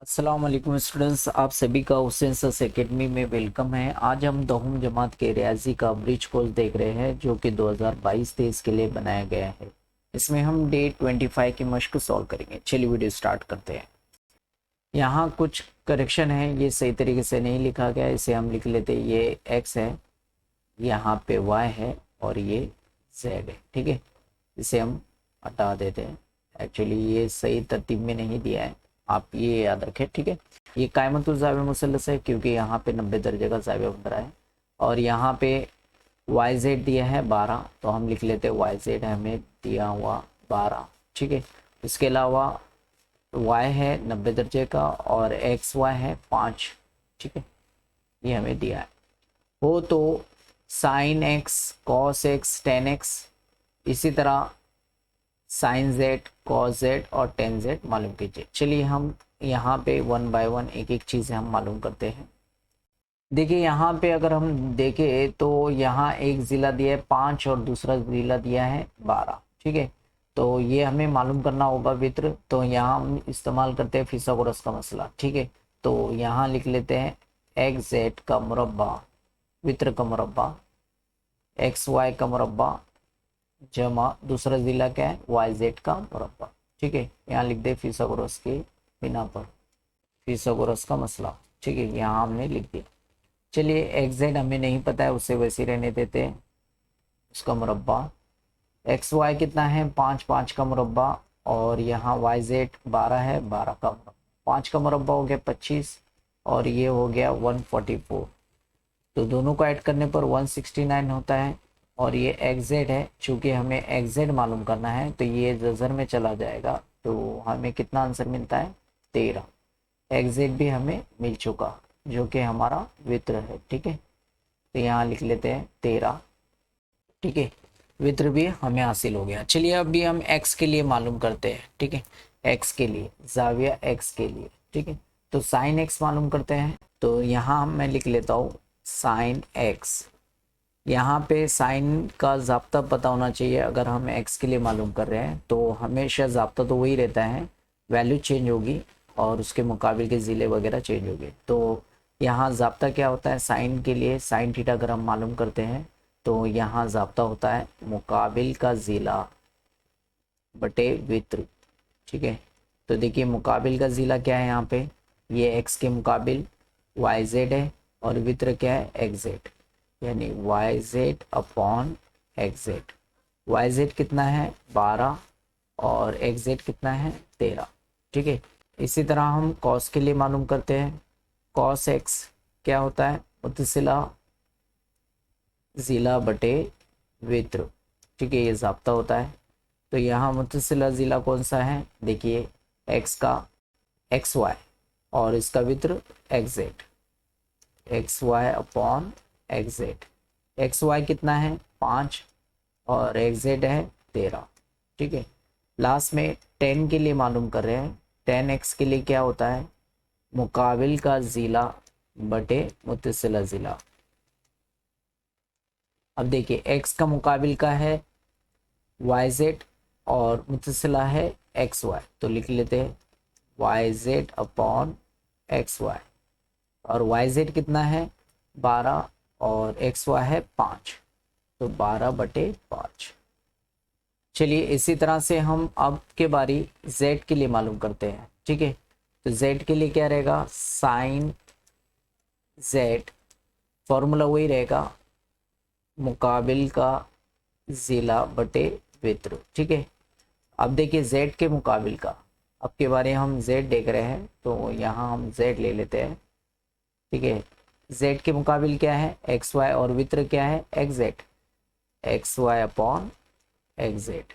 अस्सलाम वालेकुम स्टूडेंट्स, आप सभी का हुसैन सस एकेडमी में वेलकम है। आज हम 10वीं जमात के रियाजी का ब्रिज कोर्स देख रहे हैं जो कि 2022-23 के लिए बनाया गया है। इसमें हम डे 25 की मश्क सॉल्व करेंगे। चलिए वीडियो स्टार्ट करते हैं। यहाँ कुछ करेक्शन है, ये सही तरीके से नहीं लिखा गया, इसे हम लिख लेते हैं। ये x है, यहाँ पे y है और ये z है। ठीक है, इसे हम हटा देते हैं। एक्चुअली ये सही तरतीब में नहीं दिया है, आप ये याद रखें। ठीक है, ये कायमतुल ज़ाविया मुसल्लस है क्योंकि यहाँ पे 90 दर्जे का ज़ाविया बन रहा है और यहाँ पे वाई जेड दिया है 12, तो हम लिख लेते हैं वाई जेड हमें दिया हुआ 12। ठीक है, इसके अलावा वाई है 90 दर्जे का और एक्स वाई है 5। ठीक है, ये हमें दिया है। हो तो sine x, cos x, ten x, इसी तरह साइन जेड, कॉस जेड और टेन जेड मालूम कीजिए। चलिए हम यहाँ पे वन बाय वन एक एक चीज़ें हम मालूम करते हैं। देखिए यहाँ पे अगर हम देखें तो यहाँ एक ज़िला दिया है 5 और दूसरा ज़िला दिया है 12। ठीक है, तो ये हमें मालूम करना होगा वित्र। तो यहाँ हम इस्तेमाल करते हैं फिथागोरस का मसला। ठीक है, तो यहाँ लिख लेते हैं एक्स जेड का मुरब्बा, वित्र का मुरब्बा, एक्स वाई का मुरब्बा जमा दूसरा ज़िला क्या है वाई जेड का मुरब्बा। ठीक है, यहाँ लिख दे फिथागोरस के बिना पर फिथागोरस का मसला। ठीक है, यहाँ हमने लिख दिया। चलिए एक्स जेड हमें नहीं पता है, उसे वैसे रहने देते हैं, उसका मुरब्बा। एक्स वाई कितना है 5, 5 का मुरब्बा और यहाँ वाई जेड 12 है, 12 का मुरब्बा। 5 का मुरब्बा हो गया 25 और ये हो गया 144, तो दोनों को ऐड करने पर 169 होता है। और ये एक्स जेड है, चूंकि हमें एक्स जेड मालूम करना है तो ये जजर में चला जाएगा, तो हमें कितना आंसर मिलता है 13। एक्स जेड भी हमें मिल चुका जो कि हमारा वित्र है। ठीक है, तो यहाँ लिख लेते हैं 13। ठीक है, वित्र भी हमें हासिल हो गया। चलिए अभी हम एक्स के लिए मालूम करते हैं। ठीक है, एक्स के लिए जाविया एक्स के लिए। ठीक है, तो साइन एक्स मालूम करते हैं। तो यहाँ मैं लिख लेता हूँ साइन एक्स। यहाँ पे साइन का ज़ाब्ता पता होना चाहिए। अगर हम एक्स के लिए मालूम कर रहे हैं तो हमेशा ज़ाब्ता तो वही रहता है, वैल्यू चेंज होगी और उसके मुकाबिल के ज़िले वगैरह चेंज होंगे। तो यहाँ ज़ाब्ता क्या होता है साइन के लिए, साइन थीटा अगर हम मालूम करते हैं तो यहाँ ज़ाब्ता होता है मुकाबिल का ज़िला बटे वित्र। ठीक है, तो देखिए मुकाबिल का ज़िला क्या है, यहाँ पे ये एक्स के मुकाबिल वाई जेड है और वित्र क्या है एक्स जेड, यानी Y Z upon X Z. Y Z कितना है 12 और एक्स जेड कितना है 13। ठीक है, इसी तरह हम कॉस के लिए मालूम करते हैं। कॉस एक्स क्या होता है मुतसिला ज़िला बटे वित्र। ठीक है, ये ज़ाब्ता होता है। तो यहाँ मुतसिला ज़िला कौन सा है, देखिए एक्स का एक्स वाई और इसका वित्र X Z, X Y upon X Z. X Y कितना है 5 और एक्स जेड है 13। ठीक है, लास्ट में 10 के लिए मालूम कर रहे हैं। 10x के लिए क्या होता है मुकाबिल का ज़िला बटे मुतसिला ज़िला। अब देखिए x का मुकाबिल का है वाई जेड और मुतसिला है एक्स वाई, तो लिख लेते हैं Y Z upon X Y. और वाई जेड कितना है 12 और एक्स वाई है 5, तो 12 बटे 5। चलिए इसी तरह से हम अब के बारी z के लिए मालूम करते हैं। ठीक है, तो z के लिए क्या रहेगा साइन z, फॉर्मूला वही रहेगा मुकाबिल का ज़िला बटे वित्र। ठीक है, अब देखिए z के मुकाबिल का, अब के बारे में हम z देख रहे हैं तो यहाँ हम z ले लेते हैं। ठीक है, z के मुकाबिल क्या है एक्स वाई और वित्र क्या है X Z, X Y upon X Z.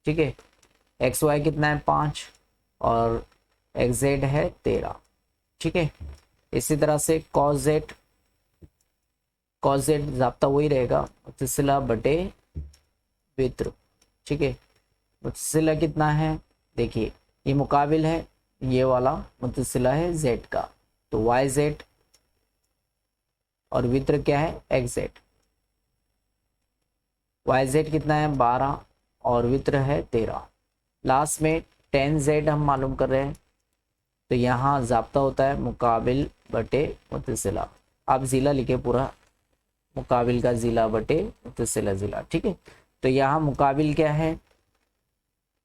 ठीक है, एक्स वाई कितना है 5 और एक्स जेड है 13। ठीक है, इसी तरह से कॉस जेड, कॉस जेड ज़ाब्ता वही रहेगा मुतसिला बटे वित्र। ठीक है, मुतसिला कितना है देखिए ये मुकाबिल है, ये वाला मुतसिला है जेड का, तो वाई जेड और वित्र क्या है एक्स जेड। वाई जेड कितना है 12 और वित्र है 13। लास्ट में 10z हम मालूम कर रहे हैं। तो यहाँ ज़ाब्ता होता है मुकाबिल बटे मुतसिला। आप ज़िला लिखे पूरा, मुकाबिल का ज़िला बटे मुतसिला ज़िला, ठीक है। तो यहाँ मुकाबिल क्या है,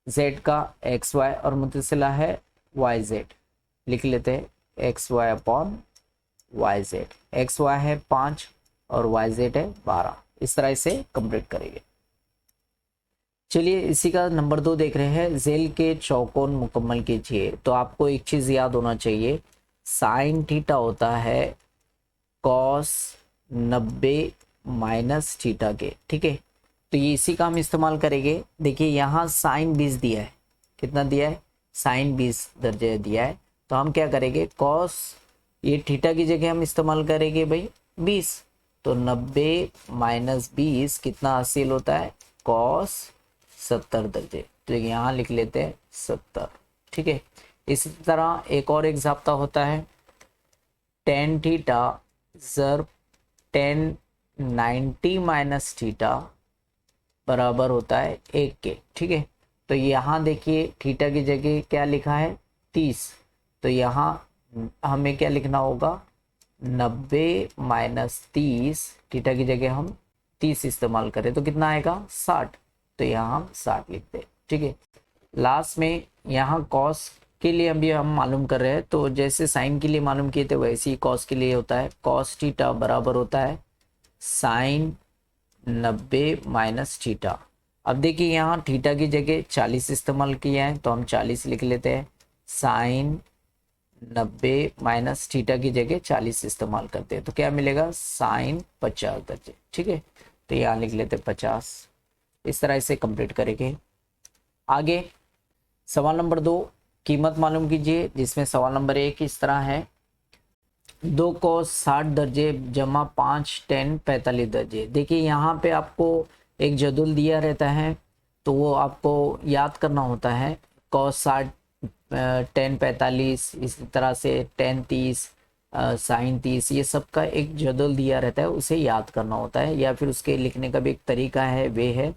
z का एक्स वाई और मुतसिला है वाई जेड। लिख लेते हैं X Y upon Y Z. X Y है 5 और वाई जेड है 12। इस तरह से कंप्लीट करेंगे। चलिए इसी का नंबर 2 देख रहे हैं। जेल के चौकोन मुकम्मल कीजिए। तो आपको एक चीज़ याद होना चाहिए, साइन थीटा होता है कॉस 90 माइनस थीटा के, ठीक है। तो ये इसी का हम इस्तेमाल करेंगे। देखिए यहाँ साइन 20 दिया है, कितना दिया है, साइन 20 दर्जे दिया है। तो हम क्या करेंगे, कॉस, ये थीटा की जगह हम इस्तेमाल करेंगे भाई 20। तो 90 माइनस 20 कितना हासिल होता है, कॉस 70 दर्जे। तो यहाँ लिख लेते हैं 70, ठीक है। इसी तरह एक और एक ज़ाब्ता होता है, टेन थीटा ज़र टेन 90 माइनस थीटा बराबर होता है 1 के, ठीक है। तो यहाँ देखिए थीटा की जगह क्या लिखा है 30। तो यहाँ हमें क्या लिखना होगा, 90 माइनस 30, थीटा की जगह हम 30 इस्तेमाल करें तो कितना आएगा 60। तो यहाँ हम 60 लिखते हैं, ठीक है। लास्ट में यहाँ कॉस के लिए अभी हम मालूम कर रहे हैं, तो जैसे साइन के लिए मालूम किए थे वैसे ही कॉस के लिए होता है। कॉस थीटा बराबर होता है साइन 90 माइनस थीटा। अब देखिए यहाँ थीटा की जगह 40 इस्तेमाल किया है तो हम 40 लिख लेते हैं। साइन 90 माइनस थीटा की जगह 40 इस्तेमाल करते हैं तो क्या मिलेगा, साइन 50 दर्जे, ठीक है। तो यहाँ लिख लेते हैं 50। इस तरह से कंप्लीट करेंगे। आगे सवाल नंबर 2, कीमत मालूम कीजिए, जिसमें सवाल नंबर 1 इस तरह है, 2 cos 60 दर्जे जमा 5 tan 45 दर्जे। देखिए यहाँ पे आपको एक जदुल दिया रहता है तो वो आपको याद करना होता है। cos 60 tan 45, इसी तरह से tan 30 साइन 30, ये सब का एक जदुल दिया रहता है, उसे याद करना होता है, या फिर उसके लिखने का भी एक तरीका है, वे है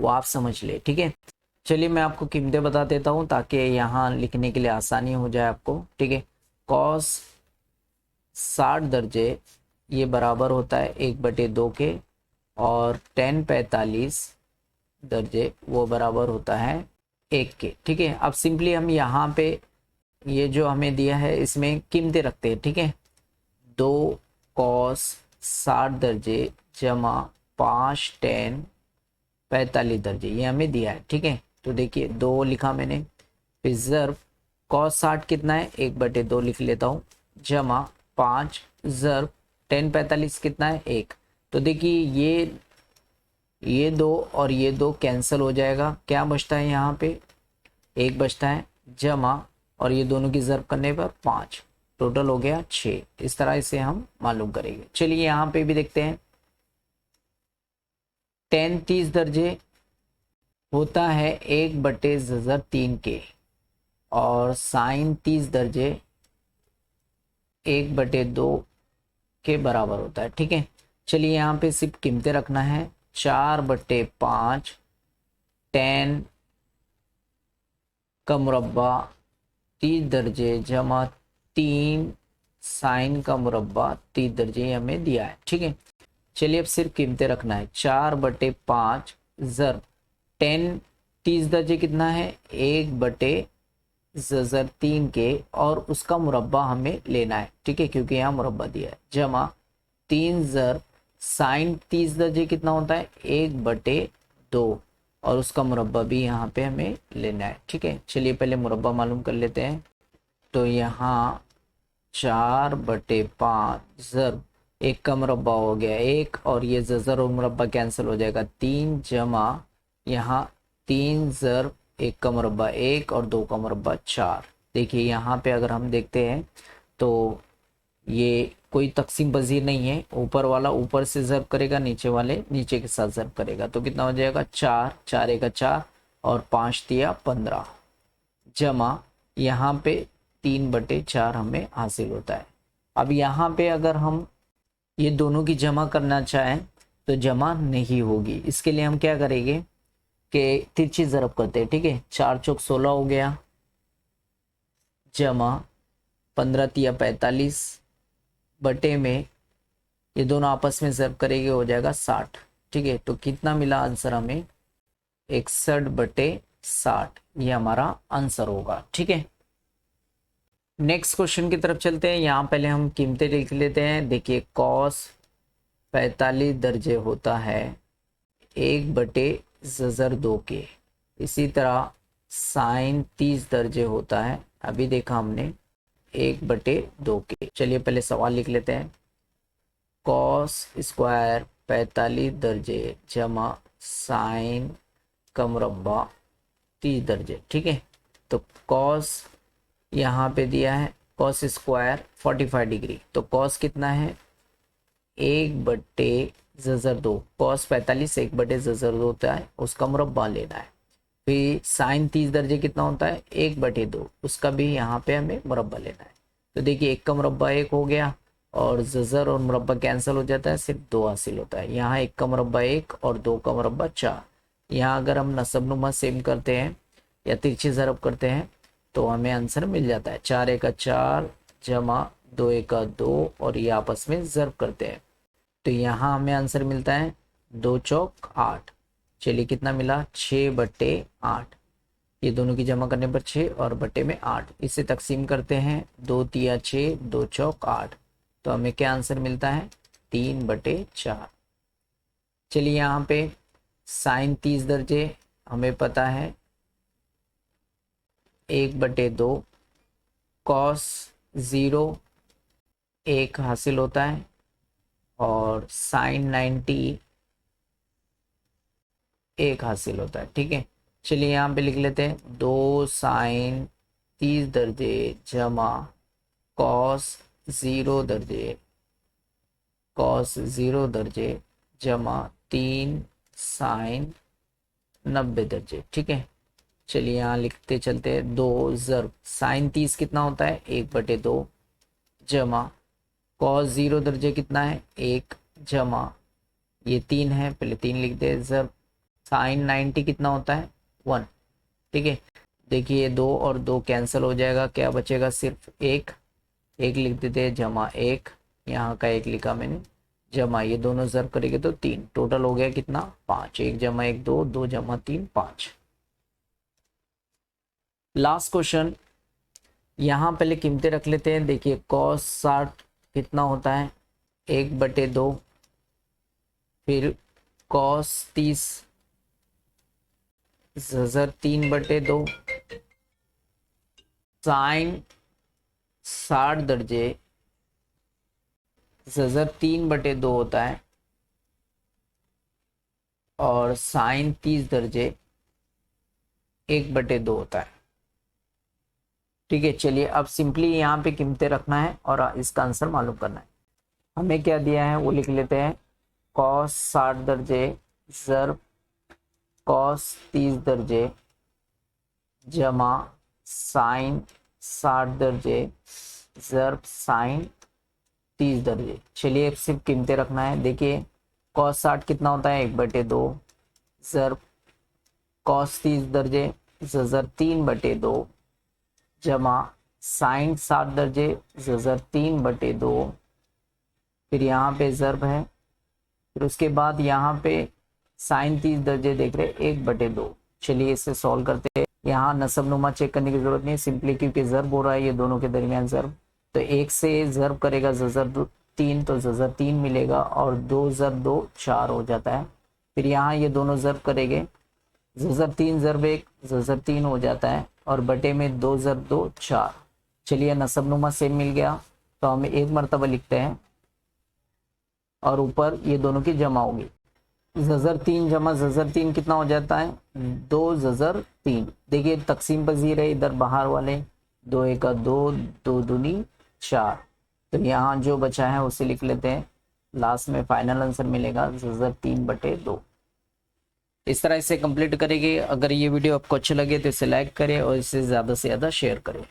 वो आप समझ ले, ठीक है। चलिए मैं आपको कीमतें बता देता हूँ ताकि यहाँ लिखने के लिए आसानी हो जाए आपको, ठीक है। cos 60 दर्जे ये बराबर होता है 1/2 के, और tan 45 दर्जे वो बराबर होता है 1 के, ठीक है। अब सिंपली हम यहाँ पे ये जो हमें दिया है इसमें कीमतें रखते हैं, ठीक है। 2 cos 60 दर्जे जमा 5 tan 45 दर्जे ये हमें दिया है, ठीक है। तो देखिए 2 लिखा मैंने, फिर ज़र्ब cos 60 कितना है 1/2 लिख लेता हूँ, जमा 5 ज़र्ब tan 45 कितना है 1। तो देखिए ये 2 और ये 2 कैंसिल हो जाएगा, क्या बचता है यहाँ पे 1 बचता है, जमा और ये दोनों की ज़र्ब करने पर 5, टोटल हो गया 6। इस तरह से हम मालूम करेंगे। चलिए यहाँ पे भी देखते हैं, tan 30 दर्जे होता है 1/3 के, और साइन 30 दर्जे 1/2 के बराबर होता है, ठीक है। चलिए यहाँ पे सिर्फ कीमतें रखना है, 4/5 tan का मुरब्बा 30 दर्जे जमा 3 साइन का मुरब्बा 30 दर्जे हमें दिया है, ठीक है। चलिए अब सिर्फ कीमतें रखना है, 4/5 ज़र्ब tan 30 दर्जे कितना है 1/3 के, और उसका मुरब्बा हमें लेना है, ठीक है, क्योंकि यहाँ मुरब्बा दिया है, जमा 3 ज़र्ब साइन 30 दर्जे कितना होता है 1/2, और उसका मुरब्बा भी यहाँ पे हमें लेना है, ठीक है। चलिए पहले मुरब्बा मालूम कर लेते हैं। तो यहाँ 4/5 ज़र्ब 1 का मुरब्बा हो गया 1, और ये ज़र और मुरब्बा कैंसिल हो जाएगा 3, जमा यहाँ 3 ज़र्ब 1 का मुरब्बा 1 और 2 का मुरब्बा 4। देखिए यहाँ पे अगर हम देखते हैं तो ये कोई तकसीम पजीर नहीं है, ऊपर वाला ऊपर से ज़र्ब करेगा, नीचे वाले नीचे के साथ ज़र्ब करेगा, तो कितना हो जाएगा 4, 4 1 4 और 5 दिया 15, जमा यहाँ पे 3/4 हमें हासिल होता है। अब यहाँ पे अगर हम ये दोनों की जमा करना चाहें तो जमा नहीं होगी। इसके लिए हम क्या करेंगे कि तिरछी ज़रब करते हैं, ठीक है। 4 चौक 16 हो गया, जमा 15 तिया 45 बटे में ये दोनों आपस में ज़र्ब करेंगे, हो जाएगा 60। ठीक है, तो कितना मिला आंसर हमें? 61/60, ये हमारा आंसर होगा। ठीक है, नेक्स्ट क्वेश्चन की तरफ चलते हैं। यहाँ पहले हम कीमतें लिख लेते हैं। देखिए कॉस 45 दर्जे होता है 1/2 के। इसी तरह साइन 30 दर्जे होता है, अभी देखा हमने, 1/2 के। चलिए पहले सवाल लिख लेते हैं। कॉस स्क्वायर 45 दर्जे जमा साइन का मुरब्बा 30 दर्जे। ठीक है, तो कॉस यहाँ पे दिया है कॉस स्क्वायर 45 डिग्री, तो कॉस कितना है? 1/2। कॉस 45 1/2 होता है, उसका मुरब्बा लेना है। फिर साइन 30 दर्जे कितना होता है? 1/2, उसका भी यहाँ पे हमें मुरब्बा लेना है। तो देखिए 1 का मुरब्बा 1 हो गया और जजर और मुरब्बा कैंसिल हो जाता है, सिर्फ 2 हासिल होता है। यहाँ 1 का मुरब्बा 1 और 2 का मुरब्बा 4। यहाँ अगर हम नसब नुमा सेम करते हैं या तिरछी ज़रब करते हैं तो हमें आंसर मिल जाता है। 4 1 4 जमा 2 1 2 और ये आपस में ज़रब करते हैं, तो यहाँ हमें आंसर मिलता है 2 चौक 8। चलिए कितना मिला? 6/8। ये दोनों की जमा करने पर 6 और बटे में 8, इसे तकसीम करते हैं। 2 तिया 6, 2 चौक 8, तो हमें क्या आंसर मिलता है? 3/4। चलिए यहाँ पे साइन 30 दर्जे हमें पता है 1/2, कॉस 0 1 हासिल होता है और साइन 90 1 हासिल होता है। ठीक है, चलिए यहाँ पे लिख लेते हैं 2 साइन 30 दर्जे जमा कॉस 0 दर्जे, कॉस 0 दर्जे जमा 3 साइन 90 दर्जे। ठीक है, चलिए यहाँ लिखते चलते हैं। 2 ज़र्ब साइन 30 कितना होता है? 1/2 जमा कॉस 0 दर्जे कितना है? 1 जमा ये 3 है, पहले 3 लिख दे। ज़र्ब साइन 90 कितना होता है? 1। ठीक है, देखिए 2 और 2 कैंसिल हो जाएगा, क्या बचेगा? सिर्फ 1 लिख देते जमा 1, यहाँ का 1 लिखा मैंने, जमा ये दोनों ज़र्ब करेंगे तो 3, टोटल हो गया कितना? 5। 1 जमा 1 2, 2 जमा 3 5। लास्ट क्वेश्चन, यहाँ पहले कीमतें रख लेते हैं। देखिए कॉस 60 कितना होता है? 1/2। फिर कॉस 30 ज़र 3/2, साइन 60 दर्जे ज़र 3/2 होता है और साइन 30 दर्जे 1/2 होता है। ठीक है, चलिए अब सिंपली यहाँ पे कीमतें रखना है और इसका आंसर मालूम करना है। हमें क्या दिया है वो लिख लेते हैं। कॉस 60 दर्जे ज़र कॉस 30 दर्जे जमा साइन 60 दर्जे ज़र साइन 30 दर्जे। चलिए सिर्फ कीमतें रखना है। देखिए कॉस 60 कितना होता है? 1/2 ज़र कॉस 30 दर्जे ज़र 3/2 जमा साइन 60 दर्जे ज़र 3/2, फिर यहाँ पे ज़र्ब है, फिर उसके बाद यहाँ पे साइन 30 दर्जे देख रहे 1/2। चलिए इसे सॉल्व करते हैं। यहाँ नसब नुमा चेक करने की जरूरत नहीं, सिंपली क्योंकि ज़र्ब हो रहा है ये दोनों के दरमियान ज़र्ब, तो 1 से ज़र्ब करेगा ज़र 3 तो ज़र 3 मिलेगा और 2 ज़र 2 4 हो जाता है। फिर यहाँ ये दोनों ज़र्ब करेंगे, ज़र 3 ज़र्ब 1 ज़र 3 हो जाता है और बटे में 2 ज़र 2 4। चलिए नसब नुमा सेम मिल गया, तो हम एक मरतबा लिखते हैं और ऊपर ये दोनों की जमा होगी। ज़र 3 जमा ज़र 3 कितना हो जाता है? 2 ज़र 3। देखिए तकसीम पजीर है इधर बाहर वाले, 2 1 2, 2 दूनी 4, तो यहाँ जो बचा है उसे लिख लेते हैं। लास्ट में फाइनल आंसर मिलेगा ज़र 3/2। इस तरह इसे कंप्लीट करेंगे। अगर ये वीडियो आपको अच्छा लगे तो इसे लाइक करें और इसे ज़्यादा से ज़्यादा शेयर करें।